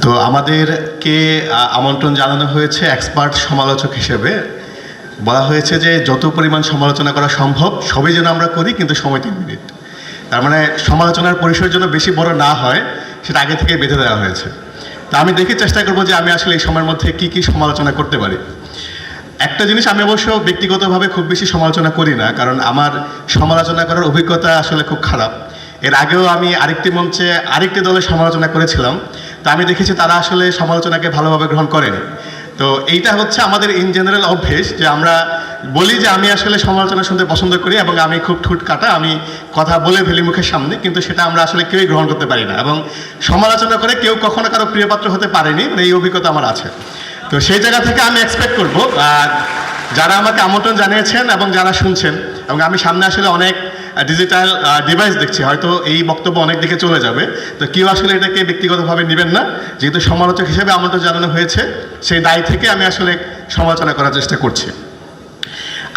তো আমাদেরকে আমন্ত্রণ জানানো হয়েছে এক্সপার্ট সমালোচক হিসেবে। বলা হয়েছে যে যত পরিমাণ সমালোচনা করা সম্ভব সবই যেন আমরা করি, কিন্তু সময় 3 মিনিট। তার মানে সমালোচনার পরিসর যেন বেশি বড় না হয়, সেটা আগে থেকে বেঁধে দেওয়া হয়েছে। তা আমি দেখে চেষ্টা করবো যে আমি আসলে এই সময়ের মধ্যে কি কি সমালোচনা করতে পারি। একটা জিনিস, আমি অবশ্য ব্যক্তিগতভাবে খুব বেশি সমালোচনা করি না, কারণ আমার সমালোচনা করার অভিজ্ঞতা আসলে খুব খারাপ। এর আগেও আমি আরেকটি মঞ্চে আরেকটি দলের সমালোচনা করেছিলাম, তো আমি দেখেছি তারা আসলে সমালোচনাকে ভালোভাবে গ্রহণ করেনি। তো এইটা হচ্ছে আমাদের ইন জেনারেল অভ্যেস যে আমরা বলি যে আমি আসলে সমালোচনা শুনতে পছন্দ করি এবং আমি খুব ঠুট কাটা, আমি কথা বলে ফেলি মুখের সামনে, কিন্তু সেটা আমরা আসলে কেউই গ্রহণ করতে পারি না এবং সমালোচনা করে কেউ কখনো কারো প্রিয়পাত্র হতে পারেনি, মানে এই অভিজ্ঞতা আমার আছে। তো সেই জায়গা থেকে আমি এক্সপেক্ট করবো যারা আমাকে আমন্ত্রণ জানিয়েছেন এবং যারা শুনছেন, এবং আমি সামনে আসলে অনেক ডিজিটাল ডিভাইস দেখছি, হয়তো এই বক্তব্য অনেক দিকে চলে যাবে, তো কেউ আসলে এটাকে ব্যক্তিগতভাবে নেবেন না। যেহেতু সমালোচক হিসেবে আমন্ত্রণ জানানো হয়েছে, সেই দায় থেকে আমি আসলে সমালোচনা করার চেষ্টা করছি।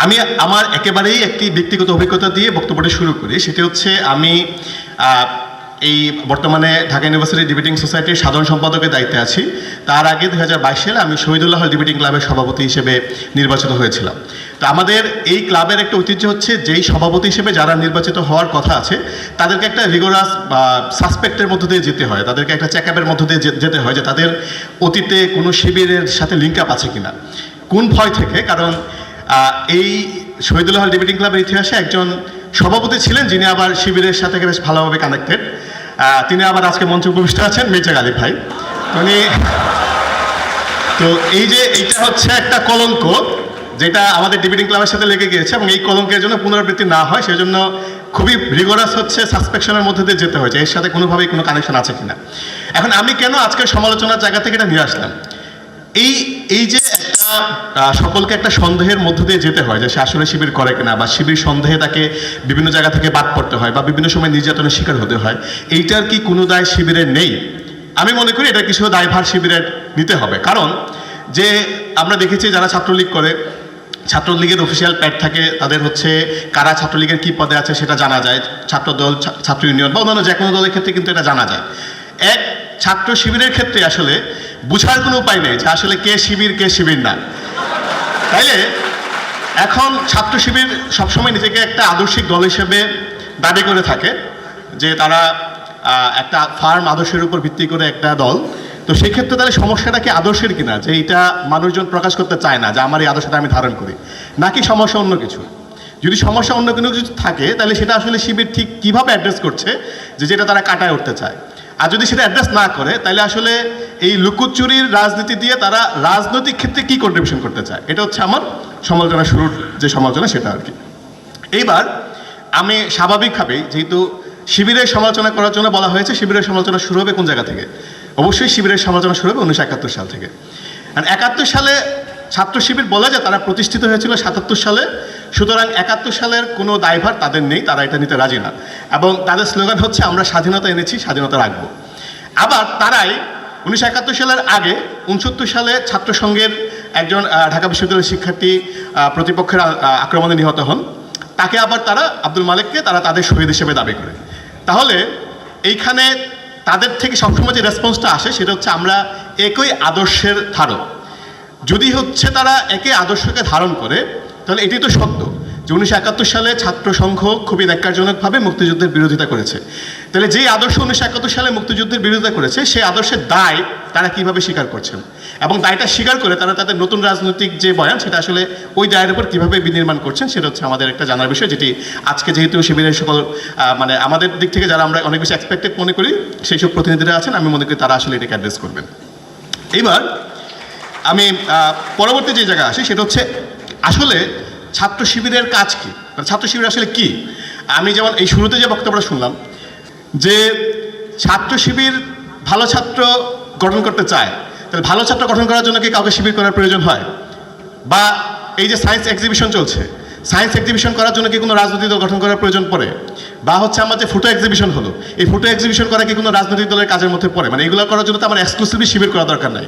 আমি আমার একেবারেই একটি ব্যক্তিগত অভিজ্ঞতা দিয়ে বক্তব্যটি শুরু করি। সেটি হচ্ছে আমি এই বর্তমানে ঢাকা ইউনিভার্সিটি ডিবেটিং সোসাইটির সাধারণ সম্পাদকের দায়িত্বে আছি। তার আগে 2022 সালে আমি শহীদুল্লাহ ডিবেটিং ক্লাবের সভাপতি হিসেবে নির্বাচিত হয়েছিলাম। তো আমাদের এই ক্লাবের একটা ঐতিহ্য হচ্ছে, যেই সভাপতি হিসেবে যারা নির্বাচিত হওয়ার কথা আছে তাদেরকে একটা রিগোরাস সাসপেক্টের মধ্য দিয়ে যেতে হয়, তাদেরকে একটা চেক আপের মধ্য দিয়ে যেতে হয় যে তাদের অতীতে কোনো শিবিরের সাথে লিঙ্ক আপ আছে কিনা। কোন ভয় থেকে? কারণ এই শহীদুল্লাহ ডিবেটিং ক্লাবের ইতিহাসে একজন সভাপতি ছিলেন যিনি আবার শিবিরের সাথে বেশ ভালোভাবে কানেক্টেড। তিনি আবার আজকে মঞ্চে উপবিষ্ট আছেন, মির্জা গালিব ভাই। উনি, তো এই যে এইটা হচ্ছে একটা কলঙ্ক যেটা আমাদের ডিবেটিং ক্লাবের সাথে লেগে গিয়েছে, এবং এই কলঙ্কের জন্য পুনরাবৃত্তি না হয় সেজন্য খুবই রিগোরাস হচ্ছে সাসপেকশনের মধ্যে দিয়ে যেতে হয়েছে, এর সাথে কোনোভাবেই কোনো কানেকশন আছে কিনা। এখন আমি কেন আজকের সমালোচনার জায়গা থেকে এটা নিয়ে আসলাম, এই যে একটা সকলকে একটা সন্দেহের মধ্য দিয়ে যেতে হয় যে সে আসলে শিবির করে কিনা, বা শিবির সন্দেহে তাকে বিভিন্ন জায়গা থেকে বাদ পড়তে হয় বা বিভিন্ন সময় নির্যাতনের শিকার হতে হয়, এইটার কি কোনো দায় শিবিরের নেই? আমি মনে করি এটা কিছু দায়ভার শিবিরের নিতে হবে। কারণ যে আমরা দেখেছি যারা ছাত্রলীগ করে, ছাত্রলীগের অফিসিয়াল প্যাড থাকে, তাদের হচ্ছে কারা ছাত্রলীগের কী পদে আছে সেটা জানা যায়, ছাত্রদল, ছাত্র ইউনিয়ন বা অন্যান্য যে কোনো দলের ক্ষেত্রে কিন্তু এটা জানা যায়। এক ছাত্র শিবিরের ক্ষেত্রে আসলে বুঝার কোনো উপায় নেই যে আসলে কে শিবির কে শিবির না। তাইলে এখন ছাত্র শিবির সবসময় নিজেকে একটা আদর্শিক দল হিসেবে দাবি করে থাকে যে তারা একটা ফার্ম আদর্শের উপর ভিত্তি করে একটা দল। তো সেই ক্ষেত্রে তাহলে সমস্যাটা কি আদর্শের কিনা, যে এটা মানুষজন প্রকাশ করতে চায় না যে আমার এই আদর্শটা আমি ধারণ করি, নাকি সমস্যা অন্য কিছু? যদি সমস্যা অন্য কোনো কিছু থাকে তাহলে সেটা আসলে শিবির ঠিক কীভাবে অ্যাড্রেস করছে যে যেটা তারা কাটায় উঠতে চায়। আর যদি সেটা অ্যাড্রেস না করে তাহলে আসলে এই লুকোচুরির রাজনীতি দিয়ে তারা রাজনৈতিক ক্ষেত্রে কী কন্ট্রিবিউশন করতে চায়, এটা হচ্ছে আমার সমালোচনা শুরুর যে সমালোচনা সেটা আর কি। এইবার আমি স্বাভাবিকভাবেই, যেহেতু শিবিরের সমালোচনা করার জন্য বলা হয়েছে, শিবিরের সমালোচনা শুরু হবে কোন জায়গা থেকে? অবশ্যই শিবিরের সমালোচনা শুরু হবে 1971 সাল থেকে। আর 71 সালে ছাত্র শিবির বলে যে তারা প্রতিষ্ঠিত হয়েছিল 77 সালে, সুতরাং 71 সালের কোনো দায়ভার তাদের নেই, তারা এটা নিতে রাজি না, এবং তাদের স্লোগান হচ্ছে আমরা স্বাধীনতা এনেছি, স্বাধীনতা রাখবো। আবার তারাই 1971 সালের আগে 69 সালে ছাত্র সংঘের একজন ঢাকা বিশ্ববিদ্যালয়ের শিক্ষার্থী প্রতিপক্ষের আক্রমণে নিহত হন, তাকে আবার তারা, আব্দুল মালিককে তারা তাদের শহীদ হিসেবে দাবি করে। তাহলে এইখানে তাদের থেকে সবসময় যে রেসপন্সটা আসে সেটা হচ্ছে আমরা একই আদর্শের ধারক। যদি হচ্ছে তারা একই আদর্শকে ধারণ করে তাহলে এটি তো সত্য যে 1971 সালে ছাত্র সংঘ খুবই ন্যাক্কারজনকভাবে মুক্তিযুদ্ধের বিরোধিতা করেছে। তাহলে যেই আদর্শ 1971 সালে মুক্তিযুদ্ধের বিরোধিতা করেছে সেই আদর্শের দায় তারা কীভাবে স্বীকার করছেন, এবং দায়টা স্বীকার করে তারা তাদের নতুন রাজনৈতিক যে বয়ান সেটা আসলে ওই দায়ের উপর কীভাবে বিনির্মাণ করছেন সেটা হচ্ছে আমাদের একটা জানার বিষয়, যেটি আজকে যেহেতু শিবিরের সকল মানে আমাদের দিক থেকে যারা আমরা অনেক বেশি এক্সপেক্টেড মনে করি সেই সব প্রতিনিধিরা আছেন, আমি মনে করি তারা আসলে এটাকে অ্যাড্রেস করবেন। এইবার আমি পরবর্তী যে জায়গায় আসি সেটা হচ্ছে আসলে ছাত্র শিবিরের কাজ কী, মানে ছাত্র শিবির আসলে কি। আমি যেমন এই শুরুতে যে বক্তব্যটা শুনলাম যে ছাত্র শিবির ভালো ছাত্র গঠন করতে চায়, তাহলে ভালো ছাত্র গঠন করার জন্য কি কাউকে শিবির করার প্রয়োজন হয়? বা এই যে সায়েন্স এক্সিবিশন চলছে, সায়েন্স এক্সিবিশন করার জন্য কি কোনো রাজনৈতিক দল গঠন করার প্রয়োজন পড়ে? বা হচ্ছে আমার যে ফটো এক্সিবিশন হলো, এই ফটো এক্সিবিশন করা কি কোনো রাজনৈতিক দলের কাজের মধ্যে পড়ে? মানে এগুলো করার জন্য তো আমার এক্সক্লুসিভলি শিবির করা দরকার নাই।